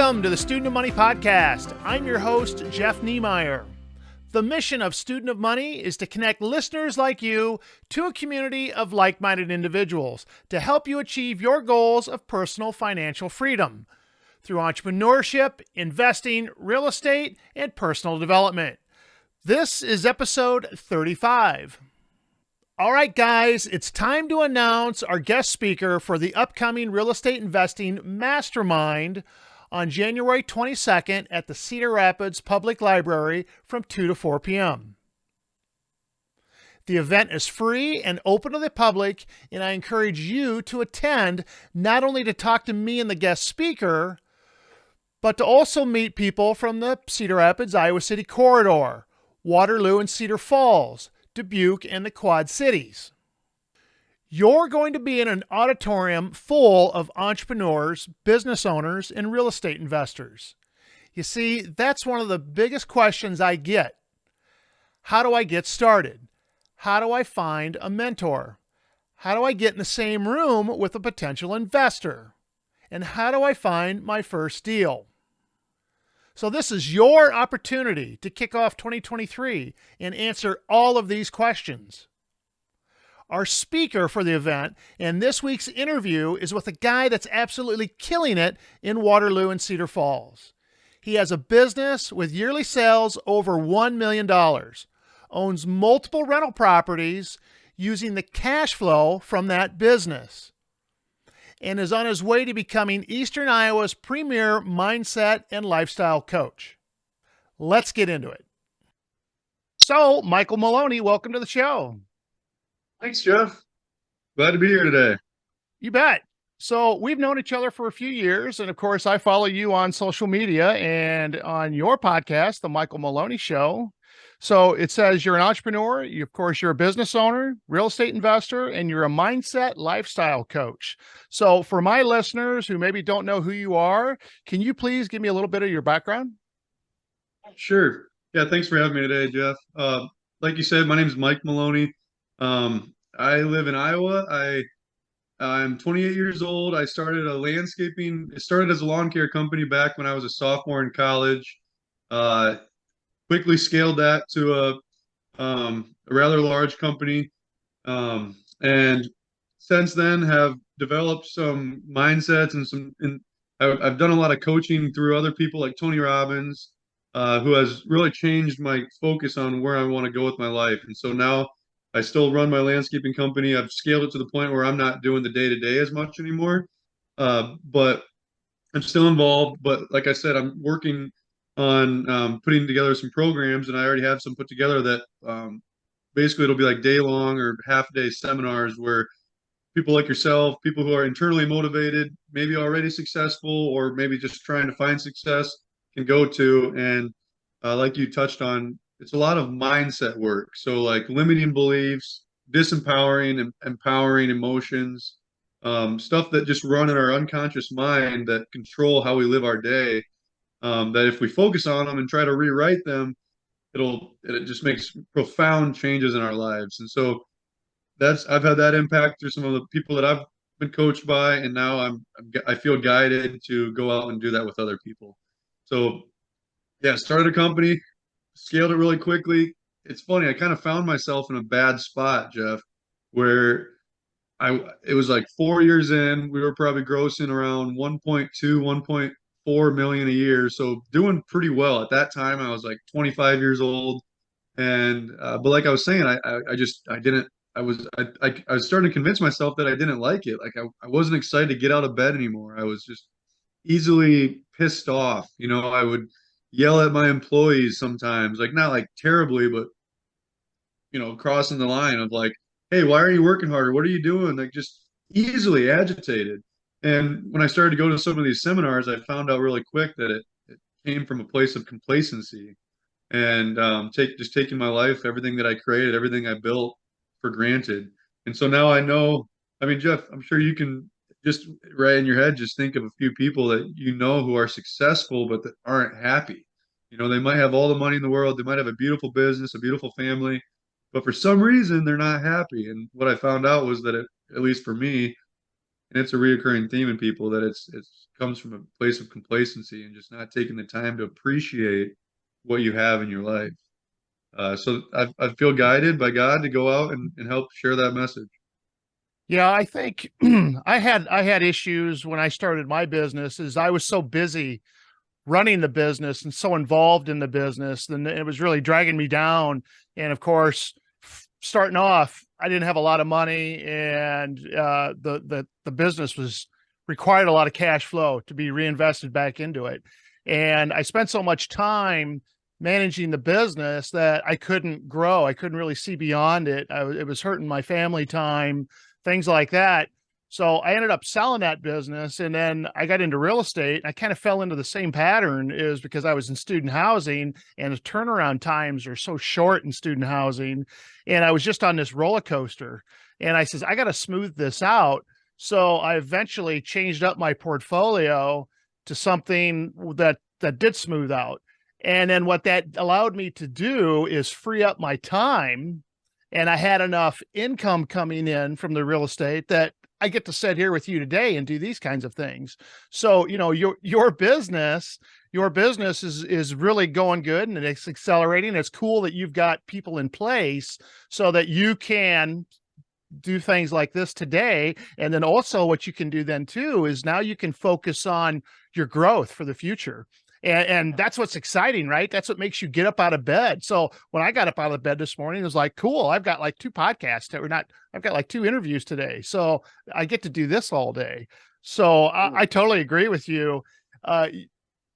Welcome to the Student of Money podcast. I'm your host, Jeff Niemeyer. The mission of Student of Money is to connect listeners like you to a community of like-minded individuals to help you achieve your goals of personal financial freedom through entrepreneurship, investing, real estate, and personal development. This is episode 35. All right, guys, it's time to announce our guest speaker for the upcoming Real Estate Investing Mastermind on January 22nd at the Cedar Rapids Public Library from 2 to 4 p.m. The event is free and open to the public, and I encourage you to attend not only to talk to me and the guest speaker, but to also meet people from the Cedar Rapids, Iowa City corridor, Waterloo and Cedar Falls, Dubuque, and the Quad Cities. You're going to be in an auditorium full of entrepreneurs, business owners, and real estate investors. You see, that's one of the biggest questions I get. How do I get started? How do I find a mentor? How do I get in the same room with a potential investor? And how do I find my first deal? So this is your opportunity to kick off 2023 and answer all of these questions. Our speaker for the event and this week's interview is with a guy that's absolutely killing it in Waterloo and Cedar Falls. He has a business with yearly sales over $1 million, owns multiple rental properties using the cash flow from that business, and is on his way to becoming Eastern Iowa's premier mindset and lifestyle coach. Let's get into it. So, Michael Maloney, welcome to the show. Thanks, Jeff. Glad to be here today. You bet. So we've known each other for a few years. And of course, I follow you on social media and on your podcast, The Michael Maloney Show. So it says you're an entrepreneur. Of course, you're a business owner, real estate investor, and you're a mindset lifestyle coach. So for my listeners who maybe don't know who you are, can you please give me a little bit of your background? Sure. Yeah, thanks for having me today, Jeff. Like you said, my name is Mike Maloney. I live in Iowa. I'm 28 years old. I started it started as a lawn care company back when I was a sophomore in college. Quickly scaled that to a rather large company. And since then have developed some mindsets and I've done a lot of coaching through other people like Tony Robbins, who has really changed my focus on where I want to go with my life. And so now I still run my landscaping company. I've scaled it to the point where I'm not doing the day-to-day as much anymore, but I'm still involved. But like I said, I'm working on putting together some programs, and I already have some put together that basically it'll be like day-long or half-day seminars where people like yourself, people who are internally motivated, maybe already successful, or maybe just trying to find success, can go to. And like you touched on, it's a lot of mindset work. So like limiting beliefs, disempowering and empowering emotions, stuff that just run in our unconscious mind that control how we live our day. That if we focus on them and try to rewrite them, it just makes profound changes in our lives. And so I've had that impact through some of the people that I've been coached by, and now I feel guided to go out and do that with other people. So yeah, started a company, scaled it really quickly. It's funny, I kind of found myself in a bad spot, Jeff, where it was like 4 years in, we were probably grossing around 1.2, 1.4 million a year. So doing pretty well. At that time, I was like 25 years old. And but like I was saying, I was starting to convince myself that I didn't like it. Like I wasn't excited to get out of bed anymore. I was just easily pissed off. I would yell at my employees sometimes, like not like terribly, but crossing the line of like, hey, why are you working harder? What are you doing? Like just easily agitated. And when I started to go to some of these seminars, I found out really quick that it came from a place of complacency and just taking my life, everything that I created, everything I built for granted. And so now I know, I mean, Jeff, I'm sure you can just right in your head, just think of a few people that who are successful, but that aren't happy. They might have all the money in the world. They might have a beautiful business, a beautiful family, but for some reason they're not happy. And what I found out was that at least for me, and it's a reoccurring theme in people that it's comes from a place of complacency and just not taking the time to appreciate what you have in your life. So I feel guided by God to go out and help share that message. Yeah, I think I had issues when I started my business, is I was so busy running the business and so involved in the business, then it was really dragging me down. And of course, starting off, I didn't have a lot of money, and the business was required a lot of cash flow to be reinvested back into it. And I spent so much time managing the business that I couldn't grow. I couldn't really see beyond it. It was hurting my family time, things like that. So I ended up selling that business, and then I got into real estate. I kind of fell into the same pattern, is because I was in student housing, and the turnaround times are so short in student housing. And I was just on this roller coaster, and I says, I got to smooth this out. So I eventually changed up my portfolio to something that did smooth out. And then what that allowed me to do is free up my time, and I had enough income coming in from the real estate that I get to sit here with you today and do these kinds of things. So, your business is really going good, and it's accelerating. It's cool that you've got people in place so that you can do things like this today. And then also what you can do then too is now you can focus on your growth for the future. And that's what's exciting, right? That's what makes you get up out of bed. So when I got up out of bed this morning, it was like, cool, I've got like 2 podcasts that were not, I've got like 2 interviews today. So I get to do this all day. So I totally agree with you. And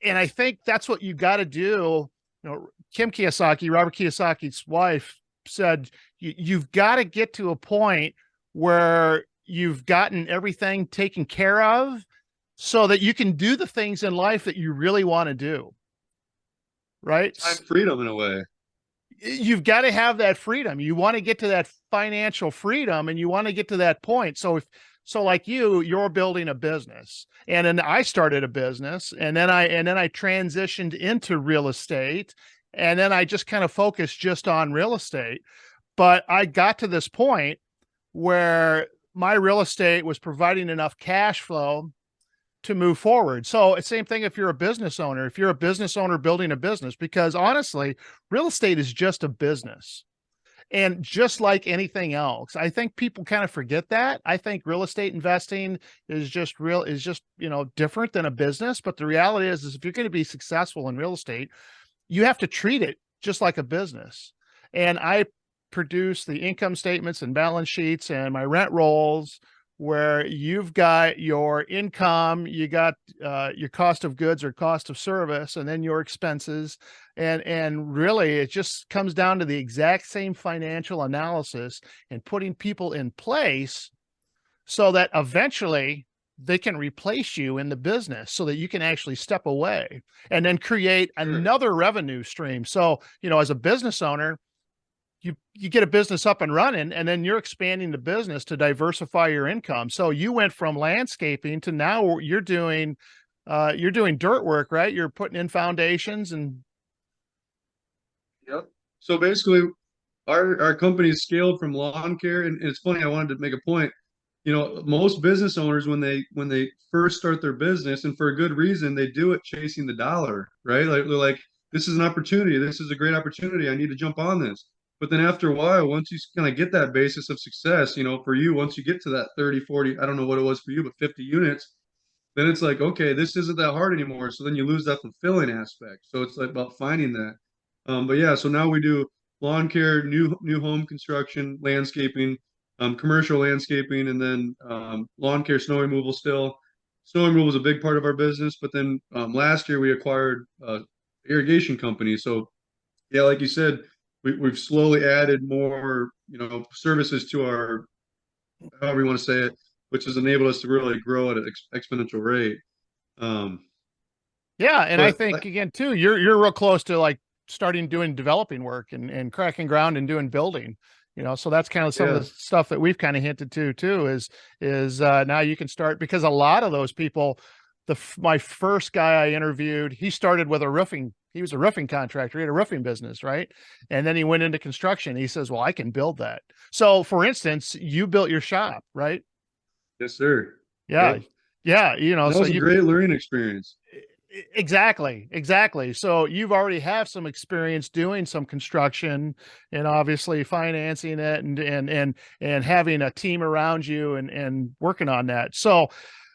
I think that's what you got to do. Robert Kiyosaki's wife, said, you've got to get to a point where you've gotten everything taken care of so that you can do the things in life that you really want to do. Right? Time freedom in a way. You've got to have that freedom. You want to get to that financial freedom, and you want to get to that point. So like you're building a business, and then I started a business, and then I transitioned into real estate, and then I just kind of focused just on real estate. But I got to this point where my real estate was providing enough cash flow to move forward. So it's same thing if you're a business owner, building a business, because honestly, real estate is just a business. And just like anything else, I think people kind of forget that. I think real estate investing is just different than a business. But the reality is if you're going to be successful in real estate, you have to treat it just like a business. And I produce the income statements and balance sheets and my rent rolls, where you've got your income, you got your cost of goods or cost of service, and then your expenses. And really, it just comes down to the exact same financial analysis and putting people in place so that eventually they can replace you in the business, so that you can actually step away and then create another revenue stream. So, as a business owner, you get a business up and running, and then you're expanding the business to diversify your income. So you went from landscaping to now you're doing dirt work, right? You're putting in foundations and. Yep. So basically, our company is scaled from lawn care, and it's funny. I wanted to make a point. Most business owners, when they first start their business, and for a good reason, they do it chasing the dollar, right? Like they're like, this is an opportunity. This is a great opportunity. I need to jump on this. But then after a while, once you kind of get that basis of success, for you, once you get to that 30, 40, I don't know what it was for you, but 50 units, then it's like, okay, this isn't that hard anymore. So then you lose that fulfilling aspect. So it's like about finding that. But yeah, so now we do lawn care, new home construction, landscaping, commercial landscaping, and then lawn care, snow removal still. Snow removal is a big part of our business, but then last year we acquired irrigation company. So yeah, like you said, we've slowly added more, services to our, however you want to say it, which has enabled us to really grow at an exponential rate. Yeah, and I But think again too, you're real close to like starting doing developing work and cracking ground and doing building. So that's kind of some of the stuff that we've kind of hinted to too, is now you can start, because a lot of those people, my first guy I interviewed, he started with he was a roofing contractor. He had a roofing business, right? And then he went into construction. He says, well, I can build that. So for instance, you built your shop, right? Yes, sir. Yeah. Yep. Yeah. And that So was a you great learning experience. exactly. So you've already have some experience doing some construction and obviously financing it and having a team around you and working on that. So,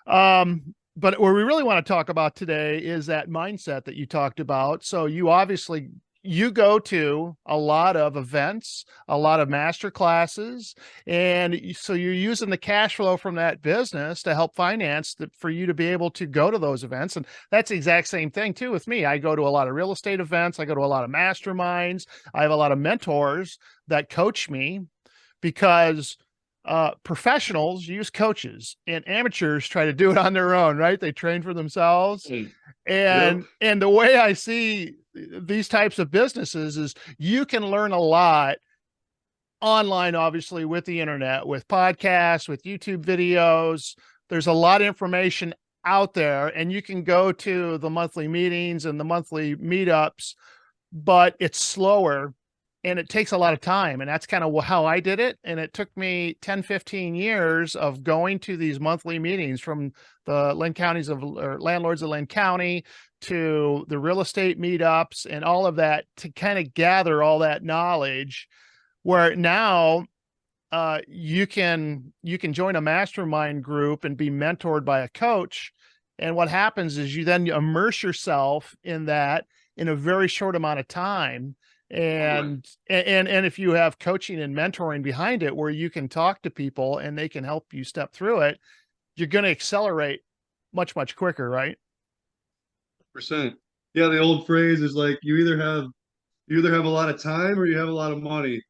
but what we really want to talk about today is that mindset that you talked about. So you go to a lot of events, a lot of master classes, and so you're using the cash flow from that business to help finance for you to be able to go to those events. And that's the exact same thing too with me. I go to a lot of real estate events. I go to a lot of masterminds. I have a lot of mentors that coach me because professionals use coaches and amateurs try to do it on their own, right? They train for themselves. Yep. And the way I see these types of businesses is you can learn a lot online, obviously, with the internet, with podcasts, with YouTube videos. There's a lot of information out there, and you can go to the monthly meetings and the monthly meetups, but it's slower and it takes a lot of time. And that's kind of how I did it. And it took me 10, 15 years of going to these monthly meetings, from the Lynn counties or landlords of Lynn County to the real estate meetups and all of that, to kind of gather all that knowledge, where now you can join a mastermind group and be mentored by a coach. And what happens is you then immerse yourself in that in a very short amount of time. And if you have coaching and mentoring behind it, where you can talk to people and they can help you step through it, you're going to accelerate much quicker, right? Percent. Yeah, the old phrase is like you either have a lot of time or you have a lot of money.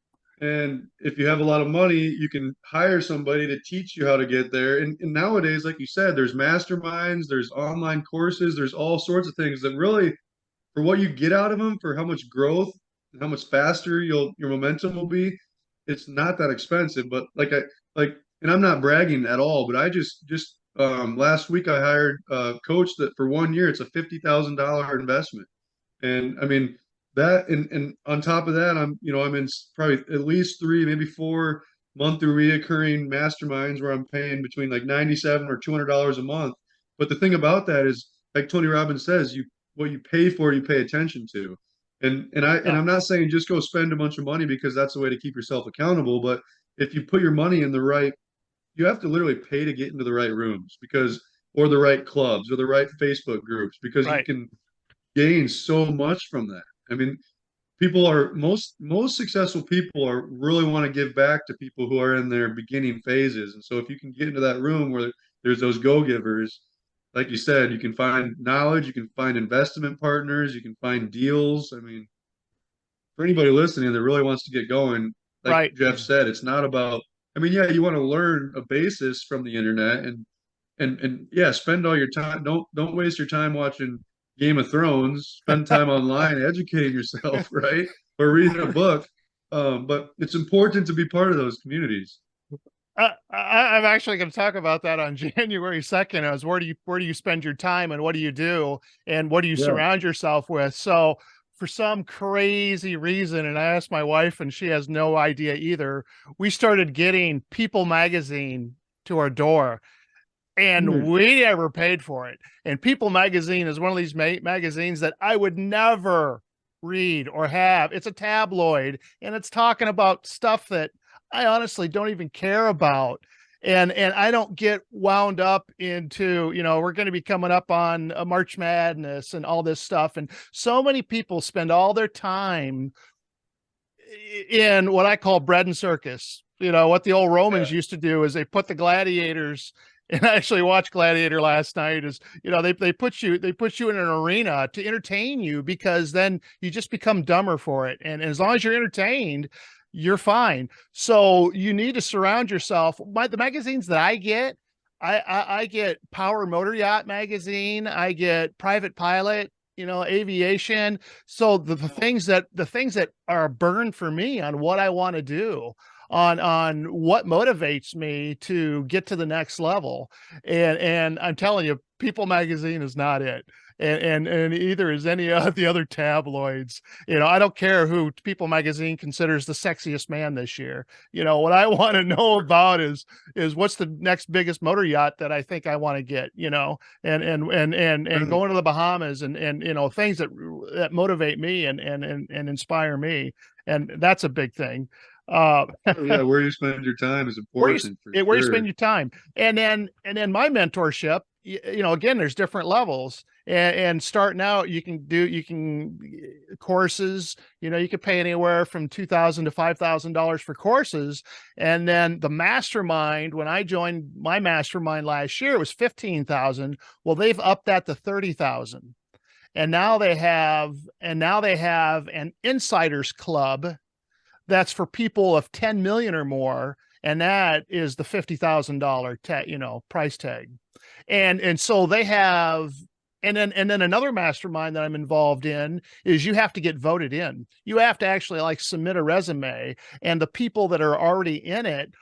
And if you have a lot of money, you can hire somebody to teach you how to get there. And nowadays, like you said, there's masterminds, there's online courses, there's all sorts of things that really, for what you get out of them, for how much growth and how much faster your momentum will be, it's not that expensive. But and I'm not bragging at all, but I just last week I hired a coach that for 1 year it's a $50,000 investment. And I mean that, and on top of that, I'm in probably at least three, maybe 4 monthly reoccurring masterminds where I'm paying between like 97 or $200 a month. But the thing about that is, like Tony Robbins says, what you pay for, you pay attention to. And Yeah. I'm not saying just go spend a bunch of money because that's the way to keep yourself accountable. But if you put your money in the right, you have to literally pay to get into the right rooms, or the right clubs or the right Facebook groups, because you Right. can gain so much from that. I mean, people are most successful people are really want to give back to people who are in their beginning phases. And so if you can get into that room where there's those go-givers, like you said, you can find knowledge, you can find investment partners, you can find deals. I mean, for anybody listening that really wants to get going, like Right. Jeff said, it's not about, I mean, yeah, you want to learn a basis from the internet, and yeah, spend all your time. Don't waste your time watching Game of Thrones. Spend time online educating yourself, right? Or reading a book. But it's important to be part of those communities. I'm actually going to talk about that on January 2nd. As where do you spend your time and what do you do and what do you Yeah. surround yourself with? So for some crazy reason, and I asked my wife and she has no idea either, we started getting People magazine to our door, and Hmm. we never paid for it. And People magazine is one of these magazines that I would never read or have. It's a tabloid and it's talking about stuff that I honestly don't even care about. And I don't get wound up into, we're going to be coming up on a March Madness and all this stuff. And so many people spend all their time in what I call bread and circus. What the old Romans Yeah. used to do is they put the gladiators, and I actually watched Gladiator last night, is, they put you in an arena to entertain you, because then you just become dumber for it. And as long as you're entertained, you're fine. So you need to surround yourself. The magazines that I get, I get Power Motor Yacht magazine. I get Private Pilot, aviation. So the things that are burned for me on what I want to do, on what motivates me to get to the next level. And I'm telling you, People magazine is not it. and either is any of the other tabloids. I don't care who People Magazine considers the sexiest man this year. What I want to know about is what's the next biggest motor yacht that I think I want to get, and Really? going to the Bahamas, and things that motivate me and inspire me. And that's a big thing. Oh, yeah, where you spend your time is where you important for where you sure. spend your time, and then my mentorship, again, there's different levels, and starting out, you can courses, you could pay anywhere from $2,000 to $5,000 for courses. And then the mastermind, when I joined my mastermind last year, it was 15,000. Well, they've upped that to 30,000. And now they have an insiders club that's for people of 10 million or more, and that is the $50,000 price tag. And so they have, and then another mastermind that I'm involved in is you have to get voted in. You have to actually like submit a resume, and the people that are already in it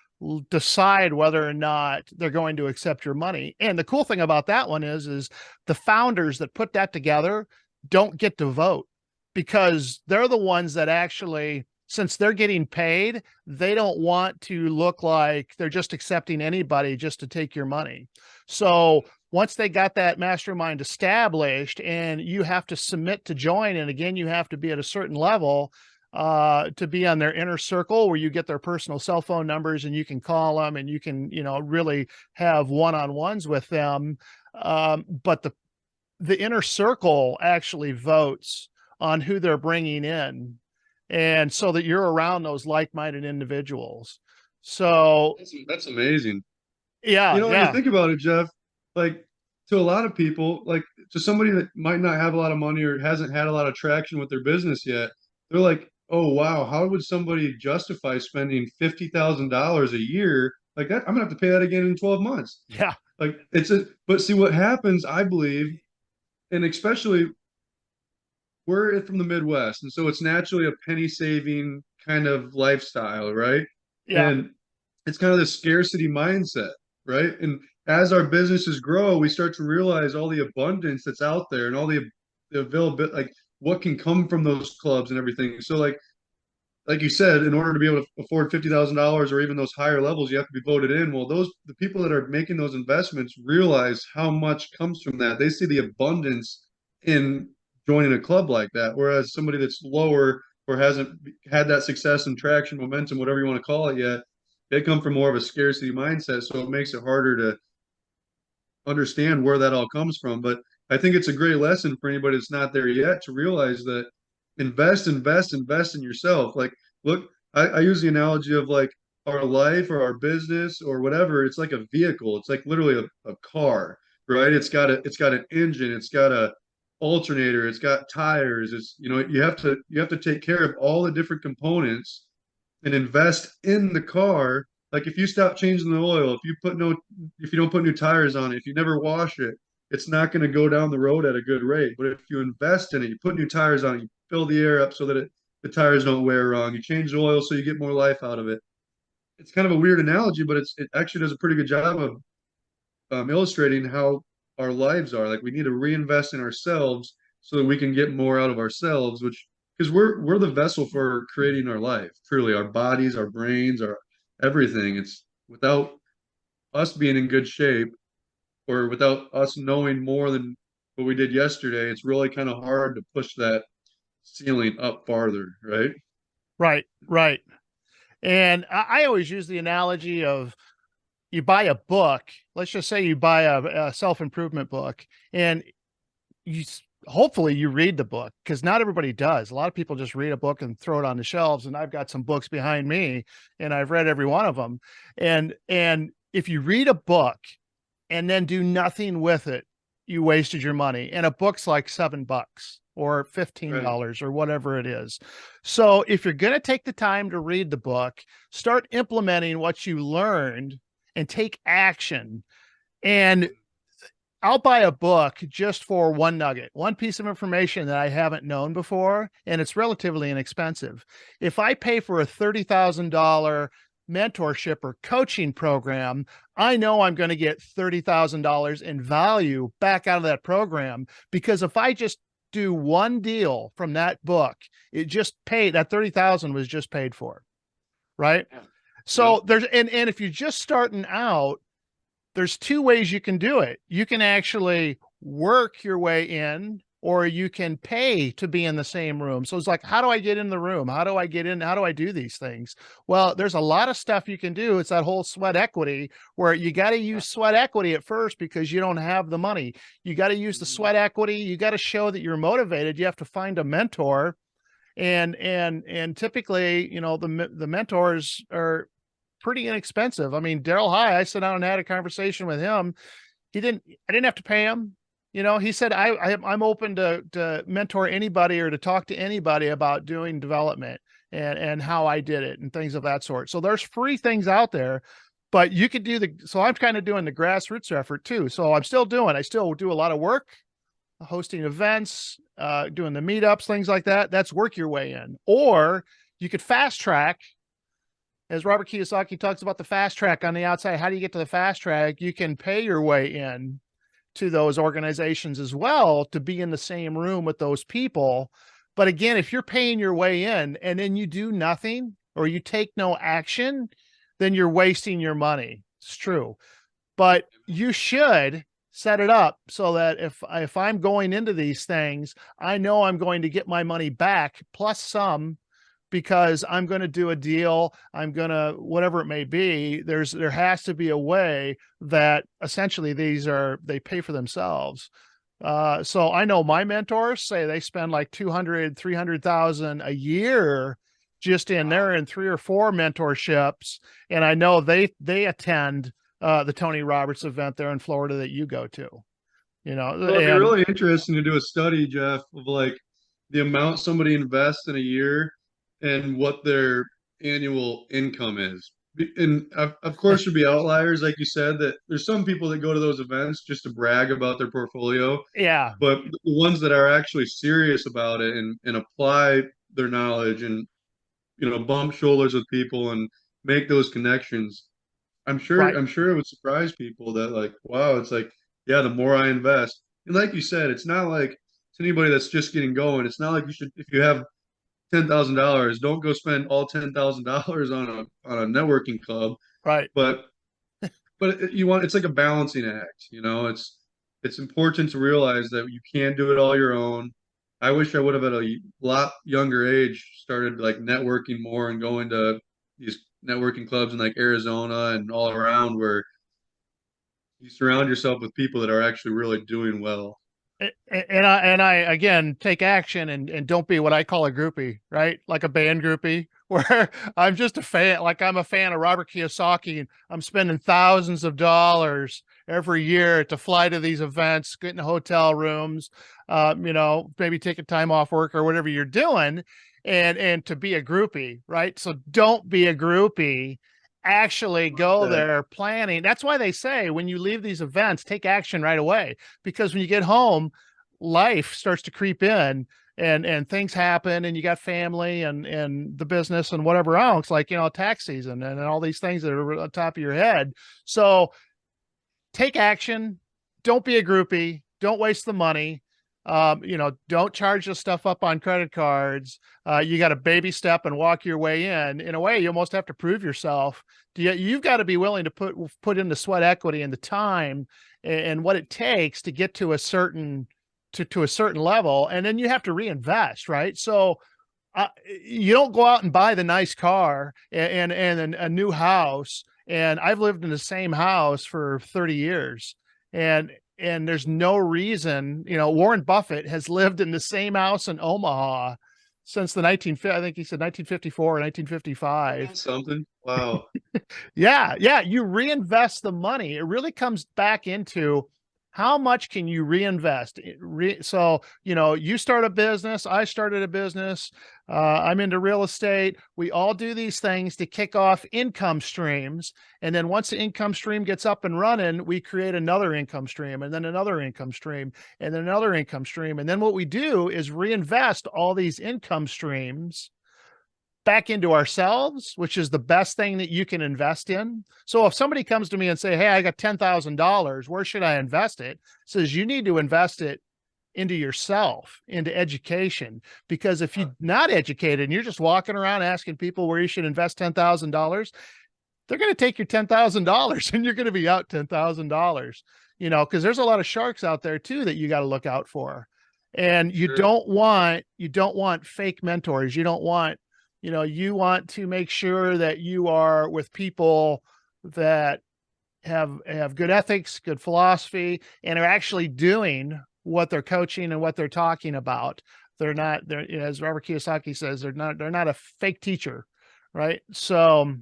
decide whether or not they're going to accept your money. And the cool thing about that one is the founders that put that together don't get to vote, because they're the ones that actually, since they're getting paid, they don't want to look like they're just accepting anybody just to take your money. So once they got that mastermind established, and you have to submit to join, and again, you have to be at a certain level to be on their inner circle, where you get their personal cell phone numbers and you can call them, and you can, really have one-on-ones with them. But the inner circle actually votes on who they're bringing in, and so that you're around those like-minded individuals. So That's amazing. yeah, When you yeah, think about it, Jeff, like to a lot of people, like to somebody that might not have a lot of money or hasn't had a lot of traction with their business yet, they're like, oh wow, how would somebody justify spending $50,000 a year like that? I'm gonna have to pay that again in 12 months. yeah, Like but see what happens, I believe, and especially we're from the Midwest, and so it's naturally a penny saving kind of lifestyle, right? yeah, And it's kind of the scarcity mindset, right? And as our businesses grow, we start to realize all the abundance that's out there and all the availability, like what can come from those clubs and everything. So like you said, in order to be able to afford $50,000 or even those higher levels, you have to be voted in. Well, the people that are making those investments realize how much comes from that. They see the abundance in joining a club like that, whereas somebody that's lower or hasn't had that success and traction, momentum, whatever you want to call it yet, they come from more of a scarcity mindset, so it makes it harder to understand where that all comes from. But I think it's a great lesson for anybody that's not there yet to realize that invest in yourself. Like, look, I use the analogy of like our life or our business or whatever. It's like a vehicle. It's like literally a car, right? It's got an engine. It's got a alternator. It's got tires. You have to take care of all the different components and invest in the car. Like if you stop changing the oil, if you don't put new tires on it, if you never wash it, it's not going to go down the road at a good rate. But if you invest in it, you put new tires on it, you fill the air up so that the tires don't wear wrong, you change the oil so you get more life out of it. It's kind of a weird analogy, but it actually does a pretty good job of illustrating how our lives are. Like we need to reinvest in ourselves so that we can get more out of ourselves, which because we're the vessel for creating our life, truly, our bodies, our brains, our everything. It's without us being in good shape or without us knowing more than what we did yesterday, it's really kind of hard to push that ceiling up farther, right? right, right. And I always use the analogy of, you buy a book. Let's just say you buy a self-improvement book, and you hopefully you read the book, because not everybody does. A lot of people just read a book and throw it on the shelves, and I've got some books behind me, and I've read every one of them. And if you read a book and then do nothing with it, you wasted your money. And a book's like $7 or Right. $15 or whatever it is. So if you're going to take the time to read the book, start implementing what you learned and take action. And I'll buy a book just for one nugget, one piece of information that I haven't known before, and it's relatively inexpensive. If I pay for a $30,000 mentorship or coaching program, I know I'm going to get $30,000 in value back out of that program, because if I just do one deal from that book, it just paid, that 30,000 was just paid for, right? Yeah. Yep. So there's, and if you're just starting out, there's two ways you can do it. You can actually work your way in, or you can pay to be in the same room. So it's like, how do I get in the room? How do I get in? How do I do these things? Well, there's a lot of stuff you can do. It's that whole sweat equity, where you got to use sweat equity at first because you don't have the money. You got to use the sweat equity. You got to show that you're motivated. You have to find a mentor. And typically, you know, the mentors are pretty inexpensive. I mean, Daryl High, I sat down and had a conversation with him. I didn't have to pay him. You know, he said, I'm open to mentor anybody or to talk to anybody about doing development and how I did it and things of that sort. So there's free things out there, but you could do so I'm kind of doing the grassroots effort too. So I still do a lot of work, hosting events, doing the meetups, things like that. That's work your way in. Or you could fast track, as Robert Kiyosaki talks about the fast track on the outside. How do you get to the fast track? You can pay your way in to those organizations as well, to be in the same room with those people. But again, if you're paying your way in and then you do nothing or you take no action, then you're wasting your money. It's true. But you should set it up so that if I'm going into these things, I know I'm going to get my money back plus some, because I'm going to do a deal. I'm going to, whatever it may be, there has to be a way that essentially they pay for themselves. So I know my mentors say they spend like 200, 300,000 a year just in there in 3 or 4 mentorships. And I know they attend the Tony Roberts event there in Florida that you go to, you know. Well, it'd be really interesting to do a study, Jeff, of like the amount somebody invests in a year and what their annual income is. And of course, there'd be outliers, like you said, that there's some people that go to those events just to brag about their portfolio. Yeah. But the ones that are actually serious about it and apply their knowledge and, you know, bump shoulders with people and make those connections, Right. I'm sure it would surprise people that like, wow, it's like, yeah, the more I invest. And like you said, it's not like to anybody that's just getting going. It's not like you should, if you have $10,000, don't go spend all $10,000 on a networking club. Right. But it's like a balancing act, you know. It's important to realize that you can't do it all your own. I wish I would have at a lot younger age started like networking more and going to these networking clubs in like Arizona and all around, where you surround yourself with people that are actually really doing well. And I again take action and don't be what I call a groupie, right? Like a band groupie, where I'm just a fan, like I'm a fan of Robert Kiyosaki and I'm spending thousands of dollars every year to fly to these events, get in hotel rooms, you know, maybe taking time off work or whatever you're doing, and to be a groupie, right? So don't be a groupie. Actually go there planning. That's why they say when you leave these events, take action right away, because when you get home, life starts to creep in and things happen, and you got family and the business and whatever else, like, you know, tax season and all these things that are on top of your head. So take action. Don't be a groupie. Don't waste the money. You know, don't charge this stuff up on credit cards. You got to baby step and walk your way in. In a way, you almost have to prove yourself. You've got to be willing to put in the sweat equity and the time and what it takes to get to a certain to a certain level, and then you have to reinvest, right? So you don't go out and buy the nice car and a new house. And I've lived in the same house for 30 years, and there's no reason, you know, Warren Buffett has lived in the same house in Omaha since the I think he said 1954 or 1955. Something. Wow. Yeah, yeah, you reinvest the money. It really comes back into how much can you reinvest? So, you know, you start a business, I started a business, I'm into real estate. We all do these things to kick off income streams. And then once the income stream gets up and running, we create another income stream, and then another income stream, and then another income stream. And then what we do is reinvest all these income streams back into ourselves, which is the best thing that you can invest in. So if somebody comes to me and say, "Hey, I got $10,000, where should I invest it?" Says you need to invest it into yourself, into education. Because if you're not educated and you're just walking around asking people where you should invest $10,000, they're going to take your $10,000 and you're going to be out $10,000, because there's a lot of sharks out there too that you got to look out for. And you Sure. don't want fake mentors. You don't want, you want to make sure that you are with people that have good ethics, good philosophy, and are actually doing what they're coaching and what they're talking about. They're, as Robert Kiyosaki says, they're not a fake teacher, right? So,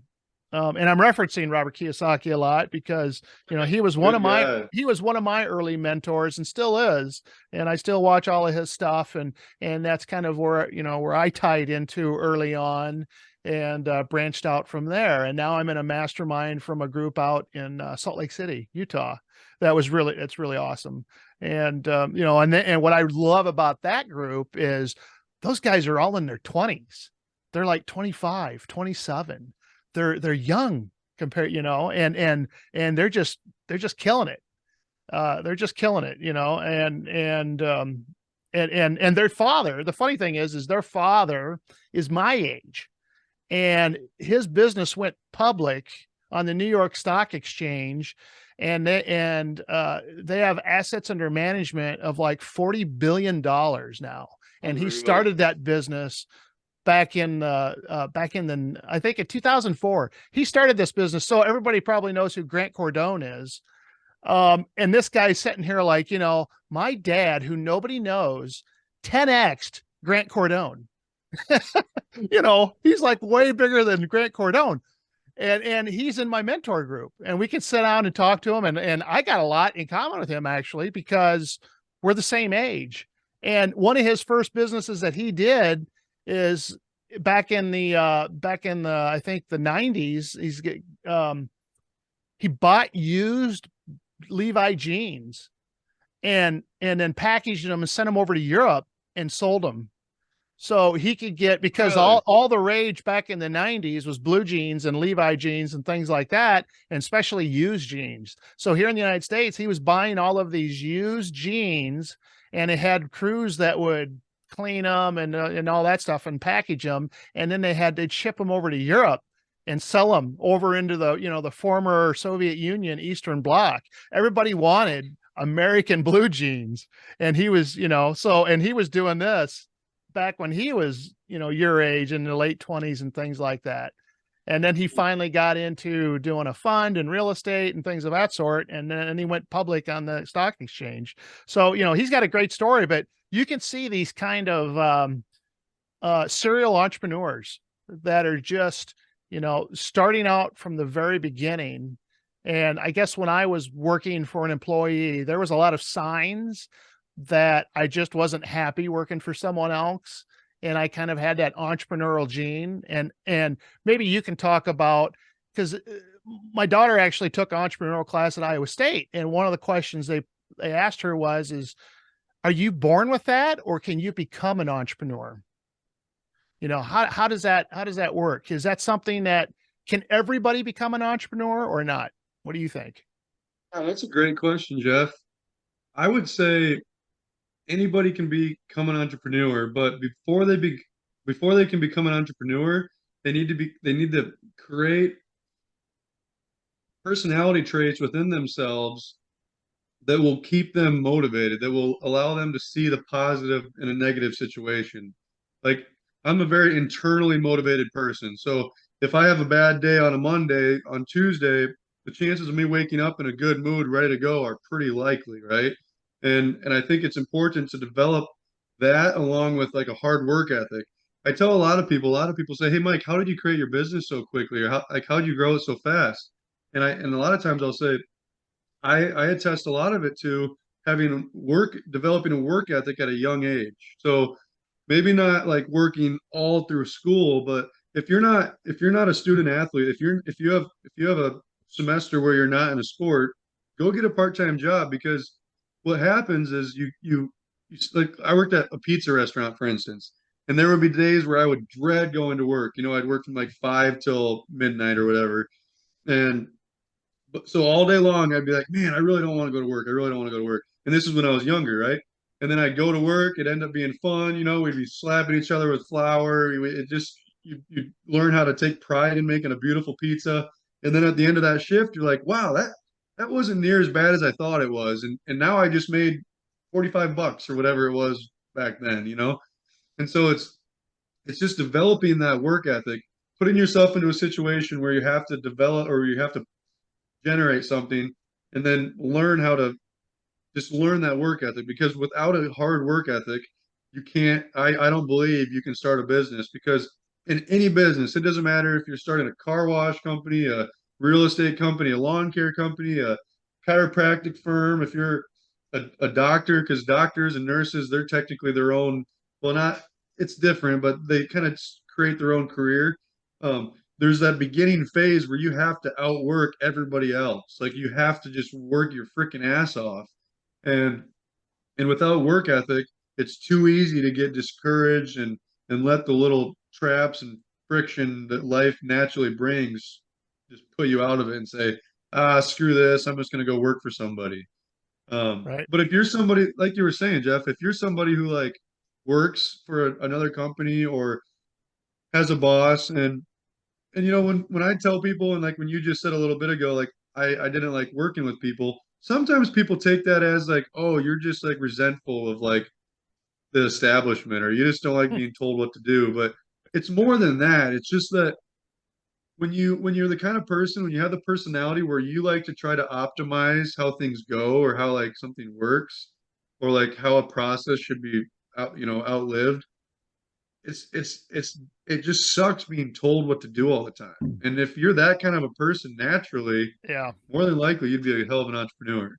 and I'm referencing Robert Kiyosaki a lot because he was one Good of my guy. he was one of my early mentors and still is, and I still watch all of his stuff, and that's kind of where I tied into early on, and branched out from there. And now I'm in a mastermind from a group out in Salt Lake City, Utah. It's really awesome. And and what I love about that group is those guys are all in their 20s. They're like 25, 27. They're young compared, and they're just killing it. They're just killing it, and their father, the funny thing is their father is my age, and his business went public on the New York Stock Exchange, and they have assets under management of like $40 billion now. And he Unbelievable. started that business back in the I think in 2004. He started this business, so everybody probably knows who Grant Cardone is. And this guy's sitting here like, my dad, who nobody knows, 10x'd Grant Cardone. He's like way bigger than Grant Cardone. And he's in my mentor group, and we can sit down and talk to him. And I got a lot in common with him, actually, because we're the same age. And one of his first businesses that he did is back in the I think the 90s. He bought used Levi jeans and then packaged them and sent them over to Europe and sold them. So he could get, because Really? all the rage back in the 90s was blue jeans and Levi jeans and things like that, and especially used jeans. So here in the United States, he was buying all of these used jeans, and it had crews that would clean them and all that stuff and package them, and then they'd ship them over to Europe and sell them over into the former Soviet Union Eastern Bloc. Everybody wanted American blue jeans, and he was doing this back when he was, your age, in the late 20s and things like that. And then he finally got into doing a fund and real estate and things of that sort. And then he went public on the stock exchange. So, he's got a great story, but you can see these kind of serial entrepreneurs that are just, starting out from the very beginning. And I guess when I was working for an employee, there was a lot of signs that I just wasn't happy working for someone else. And I kind of had that entrepreneurial gene. And maybe you can talk about, because my daughter actually took an entrepreneurial class at Iowa State. And one of the questions they asked her is, are you born with that, or can you become an entrepreneur? How does that work? Is that something that, can everybody become an entrepreneur or not? What do you think? Oh, that's a great question, Jeff. I would say anybody can become an entrepreneur, but before they can become an entrepreneur, they need to create personality traits within themselves that will keep them motivated, that will allow them to see the positive in a negative situation. Like, I'm a very internally motivated person. So if I have a bad day on a Monday, on Tuesday, the chances of me waking up in a good mood, ready to go, are pretty likely, right? And I think it's important to develop that along with like a hard work ethic. I tell a lot of people say, "Hey Mike, how did you create your business so quickly?" Or how did you grow it so fast? And a lot of times I'll say, I attest a lot of it to developing a work ethic at a young age. So maybe not like working all through school, but if you're not a student athlete, if you have a semester where you're not in a sport, go get a part-time job, because what happens is like, I worked at a pizza restaurant, for instance, And there would be days where I would dread going to work. I'd work from like 5 till midnight or whatever. And so all day long, I'd be like, man, I really don't want to go to work. I really don't want to go to work. And this is when I was younger, right? And then I'd go to work. It'd end up being fun. We'd be slapping each other with flour. It just, you learn how to take pride in making a beautiful pizza. And then at the end of that shift, you're like, wow, that wasn't near as bad as I thought it was. And now I just made $45 or whatever it was back then. And so it's just developing that work ethic, putting yourself into a situation where you have to develop or you have to generate something, and then learn how to just learn that work ethic, because without a hard work ethic, you can't, I don't believe you can start a business, because in any business, it doesn't matter if you're starting a car wash company, a real estate company, a lawn care company, a chiropractic firm, if you're a doctor, because doctors and nurses, they're technically their own, well, not, it's different, but they kind of create their own career. There's that beginning phase where you have to outwork everybody else. Like you have to just work your freaking ass off. And without work ethic, it's too easy to get discouraged and let the little traps and friction that life naturally brings just put you out of it and say, screw this, I'm just going to go work for somebody. Right. But if you're somebody, like you were saying, Jeff, if you're somebody who like works for another company or has a boss, and when I tell people, and like when you just said a little bit ago, like I didn't like working with people, sometimes people take that as like, oh, you're just like resentful of like the establishment, or you just don't like being told what to do. But it's more than that. It's just that when you're the kind of person, when you have the personality where you like to try to optimize how things go, or how like something works, or like how a process should be outlived, it just sucks being told what to do all the time. And if you're that kind of a person naturally, Yeah. more than likely you'd be a hell of an entrepreneur.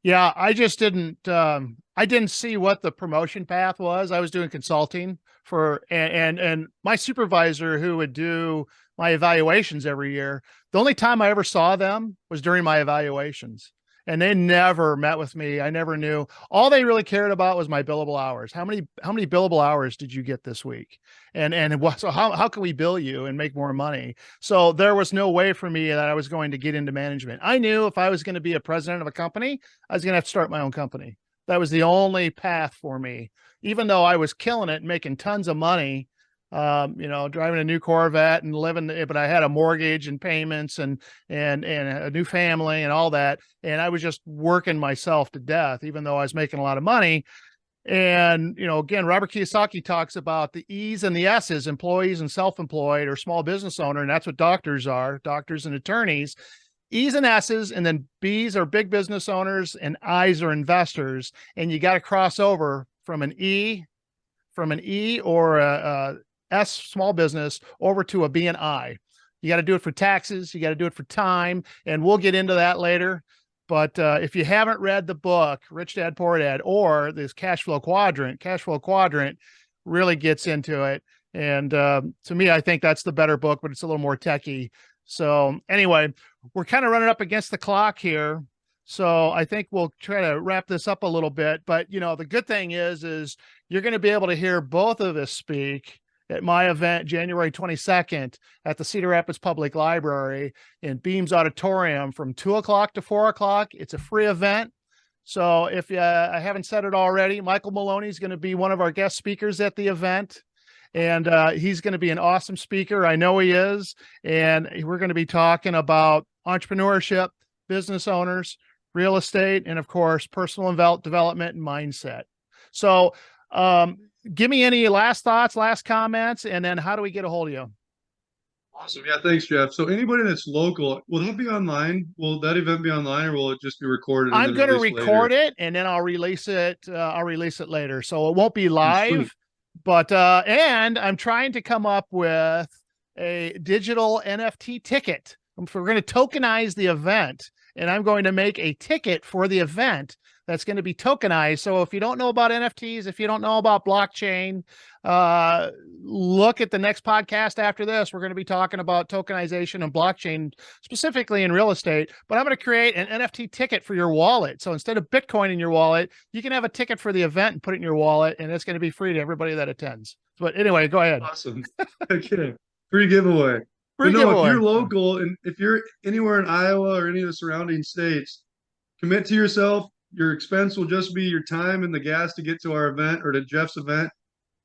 Yeah, I didn't see what the promotion path was. I was doing consulting for and my supervisor who would do my evaluations every year. The only time I ever saw them was during my evaluations. And they never met with me. I never knew. All they really cared about was my billable hours. How many billable hours did you get this week? And what, so how can we bill you and make more money? So there was no way for me that I was going to get into management. I knew if I was going to be a president of a company, I was going to have to start my own company. That was the only path for me, even though I was killing it and making tons of money, driving a new Corvette and living, but I had a mortgage and payments and a new family and all that. And I was just working myself to death, even though I was making a lot of money. And, again, Robert Kiyosaki talks about the E's and the S's, employees and self-employed or small business owner. And that's what doctors are, doctors and attorneys. E's and S's, and then B's are big business owners, and I's are investors. And you got to cross over from an E or a S, small business, over to a B and I. You got to do it for taxes. You got to do it for time. And we'll get into that later. But if you haven't read the book, Rich Dad, Poor Dad, or this Cash Flow Quadrant really gets into it. And to me, I think that's the better book, but it's a little more techie. So anyway, we're kind of running up against the clock here. So I think we'll try to wrap this up a little bit. But, the good thing is you're going to be able to hear both of us speak at my event, January 22nd at the Cedar Rapids Public Library in Beams Auditorium from 2 o'clock to 4 o'clock. It's a free event. So if I haven't said it already, Michael Maloney is going to be one of our guest speakers at the event. And he's going to be an awesome speaker. I know he is. And we're going to be talking about entrepreneurship, business owners, real estate, and of course, personal development and mindset. So give me any last thoughts, last comments, and then how do we get a hold of you? Awesome. Yeah, thanks, Jeff. So anybody that's local, will that be online? Will that event be online, or will it just be recorded and I'm then going to released record later? it and then I'll release it. I'll release it later. So it won't be Oh, sweet. live, but, and I'm trying to come up with a digital NFT ticket. We're going to tokenize the event, and I'm going to make a ticket for the event that's going to be tokenized. So if you don't know about NFTs, if you don't know about blockchain, look at the next podcast after this. We're going to be talking about tokenization and blockchain, specifically in real estate. But I'm going to create an NFT ticket for your wallet. So instead of Bitcoin in your wallet, you can have a ticket for the event and put it in your wallet, and it's going to be free to everybody that attends. But anyway, go ahead. Awesome. Okay. Free giveaway. Free But no, giveaway. if you're local and if you're anywhere in Iowa or any of the surrounding states, commit to yourself. Your expense will just be your time and the gas to get to our event or to Jeff's event.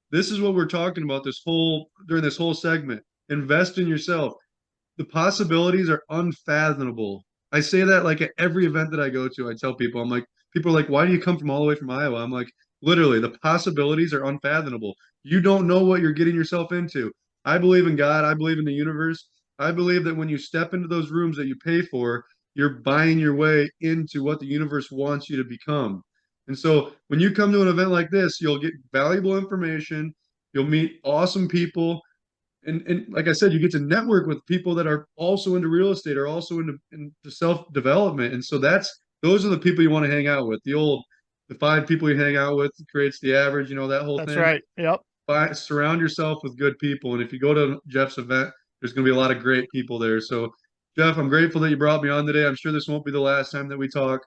This is what we're talking about during this whole segment. Invest in yourself. The possibilities are unfathomable. I say that like at every event that I go to. I tell people, I'm like, people are like, why do you come from all the way from Iowa? I'm like, literally, the possibilities are unfathomable. You don't know what you're getting yourself into. I believe in God. I believe in the universe. I believe that when you step into those rooms that you pay for, you're buying your way into what the universe wants you to become. And so when you come to an event like this, you'll get valuable information. You'll meet awesome people. And like I said, you get to network with people that are also into real estate or also into self-development. And so those are the people you want to hang out with. The 5 people you hang out with creates the average, that whole That's thing. right. Yep. Surround yourself with good people. And if you go to Jeff's event, there's going to be a lot of great people there. So Jeff, I'm grateful that you brought me on today. I'm sure this won't be the last time that we talk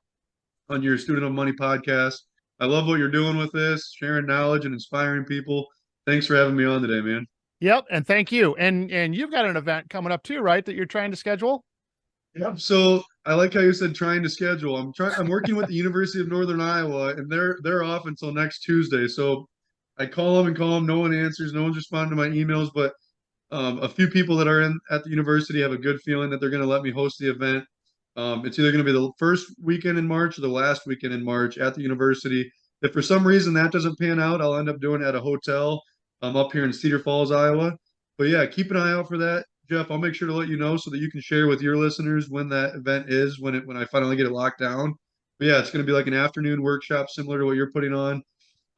on your Student of Money podcast. I love what you're doing with this, sharing knowledge and inspiring people. Thanks for having me on today, man. Yep. And thank you. And you've got an event coming up too, right? That you're trying to schedule? Yep. So I like how you said trying to schedule. I'm working with the University of Northern Iowa, and they're off until next Tuesday. So I call them. No one answers. No one's responding to my emails, but a few people that are at the university have a good feeling that they're going to let me host the event. It's either going to be the first weekend in March or the last weekend in March at the university. If for some reason that doesn't pan out, I'll end up doing it at a hotel up here in Cedar Falls, Iowa. But yeah, keep an eye out for that. Jeff, I'll make sure to let you know so that you can share with your listeners when that event is, when I finally get it locked down. But yeah, it's going to be like an afternoon workshop similar to what you're putting on.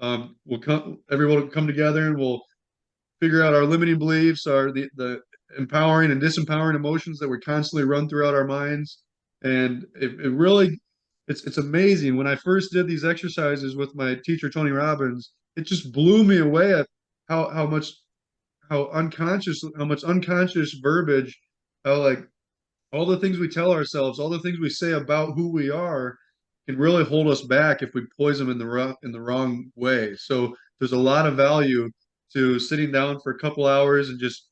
Everyone will come together and we'll figure out our limiting beliefs, the empowering and disempowering emotions that we constantly run throughout our minds. And it really, it's amazing. When I first did these exercises with my teacher, Tony Robbins, it just blew me away at how much unconscious verbiage, how like all the things we tell ourselves, all the things we say about who we are can really hold us back if we poise them in the wrong way. So there's a lot of value to sitting down for a couple hours and just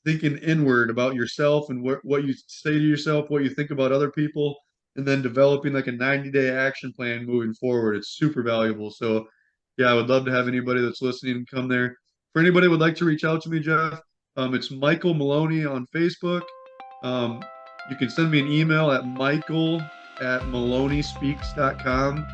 thinking inward about yourself and what you say to yourself, what you think about other people, and then developing like a 90-day action plan moving forward. It's super valuable. So yeah, I would love to have anybody that's listening come there. For anybody who would like to reach out to me, Jeff, it's Michael Maloney on Facebook. You can send me an email at michael@maloneyspeaks.com.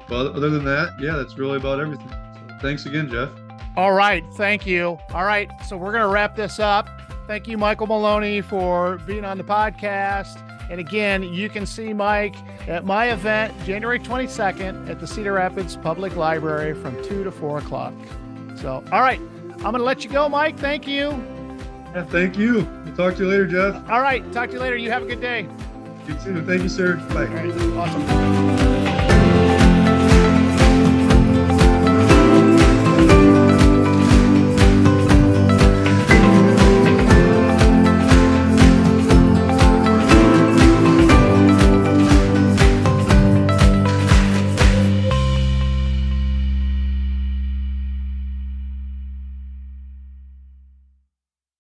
But other than that, yeah, that's really about everything. So thanks again, Jeff. All right. Thank you. All right. So we're going to wrap this up. Thank you, Michael Maloney, for being on the podcast. And again, you can see Mike at my event, January 22nd at the Cedar Rapids Public Library from 2 to 4 o'clock. So, all right. I'm going to let you go, Mike. Thank you. Yeah, thank you. We'll talk to you later, Jeff. All right. Talk to you later. You have a good day. You too. Thank you, sir. Bye. All right. Awesome.